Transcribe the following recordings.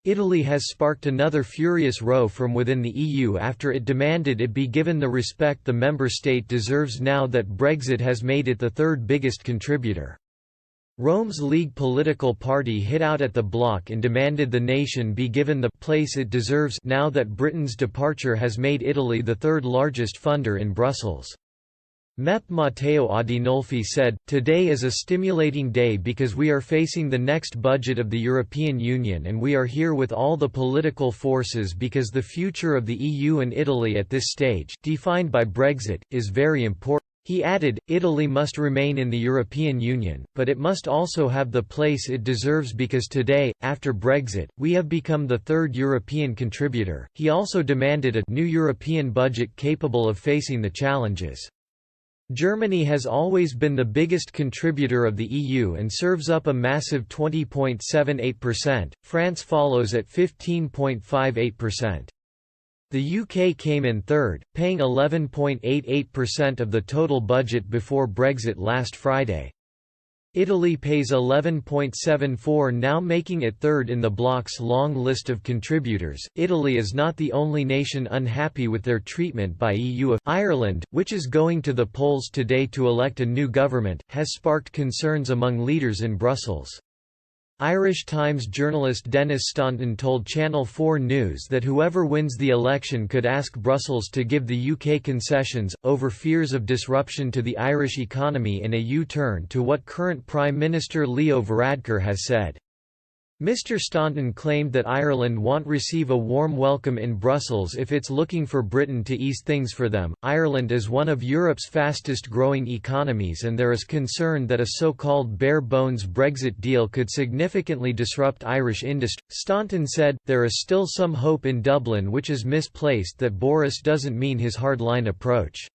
Italy has sparked another furious row from within the EU after it demanded it be given the respect the member state deserves now that Brexit has made it the third biggest contributor. Rome's League political party hit out at the bloc and demanded the nation be given the place it deserves now that Britain's departure has made Italy the third largest funder in Brussels. MEP Matteo Adinolfi said, "Today is a stimulating day because we are facing the next budget of the European Union and we are here with all the political forces because the future of the EU and Italy at this stage, defined by Brexit, is very important." He added, "Italy must remain in the European Union, but it must also have the place it deserves because today, after Brexit, we have become the third European contributor." He also demanded a new European budget capable of facing the challenges. Germany has always been the biggest contributor of the EU and serves up a massive 20.78%, France follows at 15.58%. The UK came in third, paying 11.88% of the total budget before Brexit last Friday. Italy pays 11.74%, now making it third in the bloc's long list of contributors. Italy is not the only nation unhappy with their treatment by EU. Ireland, which is going to the polls today to elect a new government, has sparked concerns among leaders in Brussels. Irish Times journalist Dennis Staunton told Channel 4 News that whoever wins the election could ask Brussels to give the UK concessions, over fears of disruption to the Irish economy in a U-turn to what current Prime Minister Leo Varadkar has said. Mr. Staunton claimed that Ireland won't receive a warm welcome in Brussels if it's looking for Britain to ease things for them. Ireland is one of Europe's fastest growing economies and there is concern that a so-called bare-bones Brexit deal could significantly disrupt Irish industry. Staunton said, "There is still some hope in Dublin which is misplaced that Boris doesn't mean his hardline approach.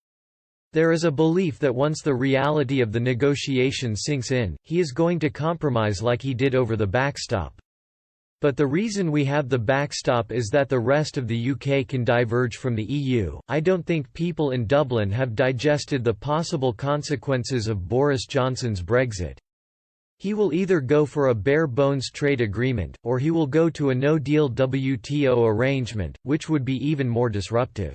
There is a belief that once the reality of the negotiation sinks in, he is going to compromise like he did over the backstop. But the reason we have the backstop is that the rest of the UK can diverge from the EU. I don't think people in Dublin have digested the possible consequences of Boris Johnson's Brexit. He will either go for a bare-bones trade agreement, or he will go to a no-deal WTO arrangement, which would be even more disruptive.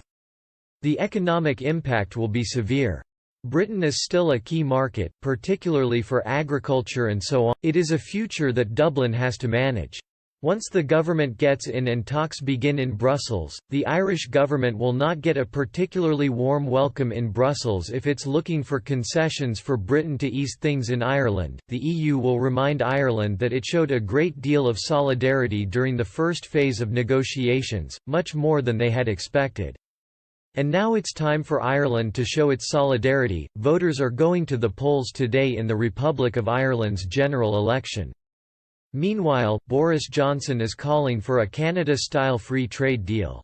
The economic impact will be severe. Britain is still a key market, particularly for agriculture and so on. It is a future that Dublin has to manage. Once the government gets in and talks begin in Brussels, the Irish government will not get a particularly warm welcome in Brussels if it's looking for concessions for Britain to ease things in Ireland. The EU will remind Ireland that it showed a great deal of solidarity during the first phase of negotiations, much more than they had expected. And now it's time for Ireland to show its solidarity. Voters are going to the polls today in the Republic of Ireland's general election. Meanwhile, Boris Johnson is calling for a Canada-style free trade deal.